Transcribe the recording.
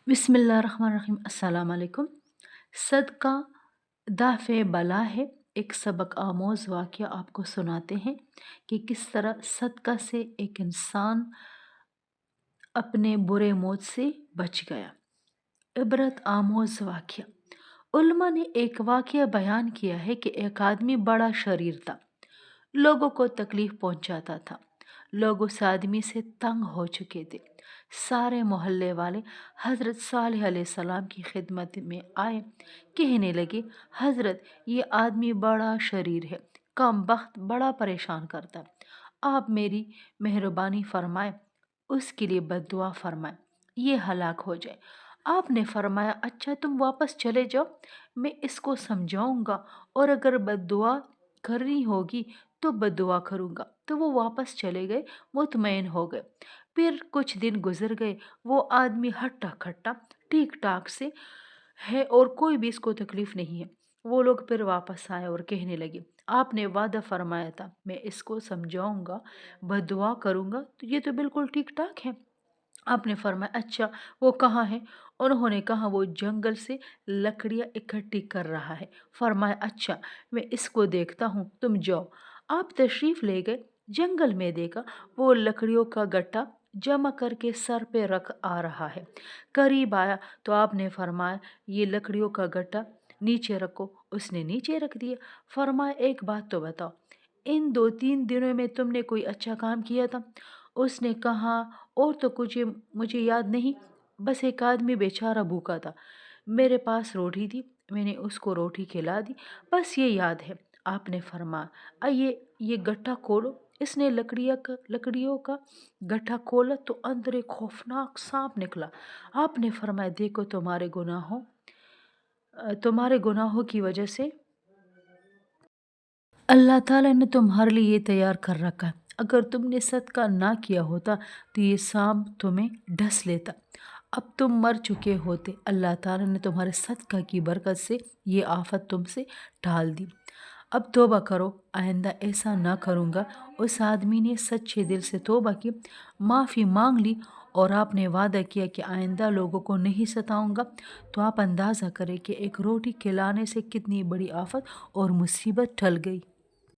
बिस्मिल्लाहिर्रहमानिर्रहीम। अस्सलाम वालेकुम। सदका दाफ़े बला है। एक सबक आमोज़ वाक़या आपको सुनाते हैं कि किस तरह सदका से एक इंसान अपने बुरे मौत से बच गया। इबरत आमोज़ वाक़या। उलमा ने एक वाक़या बयान किया है कि एक आदमी बड़ा शरीर था, लोगों को तकलीफ़ पहुंचाता था। लोग उस आदमी से तंग हो चुके थे। सारे मोहल्ले वाले हज़रत सालेह अलैहिस्सलाम की खिदमत में आए। कहने लगे, हज़रत, ये आदमी बड़ा शरीर है, कम बख्त, बड़ा परेशान करता है। आप मेरी मेहरबानी फरमाए, उसके लिए बद्दुआ फरमाए, ये हलाक हो जाए। आपने फरमाया, अच्छा तुम वापस चले जाओ, मैं इसको समझाऊंगा और अगर बद्दुआ करनी होगी तो बद्दुआ करूंगा। तो वो वापस चले गए, मुतमईन हो गए। फिर कुछ दिन गुजर गए, वो आदमी हट्टा खट्टा ठीक ठाक से है और कोई भी इसको तकलीफ नहीं है। वो लोग फिर वापस आए और कहने लगे, आपने वादा फरमाया था मैं इसको समझाऊंगा, बद्दुआ करूंगा, तो ये तो बिल्कुल ठीक ठाक है। आपने फरमाया, अच्छा वो कहाँ है? उन्होंने कहा, वो जंगल से लकड़ियाँ इकट्ठी कर रहा है। फरमाया, अच्छा मैं इसको देखता हूँ, तुम जाओ। आप तशरीफ़ ले गए। जंगल में देखा, वो लकड़ियों का गट्टा जमा करके सर पे रख आ रहा है। करीब आया तो आपने फरमाया, ये लकड़ियों का गट्टा नीचे रखो। उसने नीचे रख दिया। फरमाया, एक बात तो बताओ, इन 2-3 दिनों में तुमने कोई अच्छा काम किया था? उसने कहा, और तो कुछ मुझे याद नहीं, बस एक आदमी बेचारा भूखा था, मेरे पास रोटी थी, मैंने उसको रोटी खिला दी, बस ये याद है। आपने फरमाया, ये गट्ठा खोलो। इसने लकड़ियों का गट्ठा खोला तो अंदर एक खौफनाक सांप निकला। आपने फरमाया, देखो तुम्हारे गुनाहों की वजह से अल्लाह ताला ने तुम्हारे लिए ये तैयार कर रखा है। अगर तुमने सदका ना किया होता तो ये सांप तुम्हें डस लेता, अब तुम मर चुके होते। अल्लाह ताला ने तुम्हारे सदका की बरकत से ये आफत तुमसे टाल दी। अब तौबा करो, आइंदा ऐसा ना करूँगा। उस आदमी ने सच्चे दिल से तौबा की, माफ़ी मांग ली और आपने वादा किया कि आइंदा लोगों को नहीं सताऊंगा। तो आप अंदाज़ा करें कि एक रोटी खिलाने से कितनी बड़ी आफत और मुसीबत टल गई।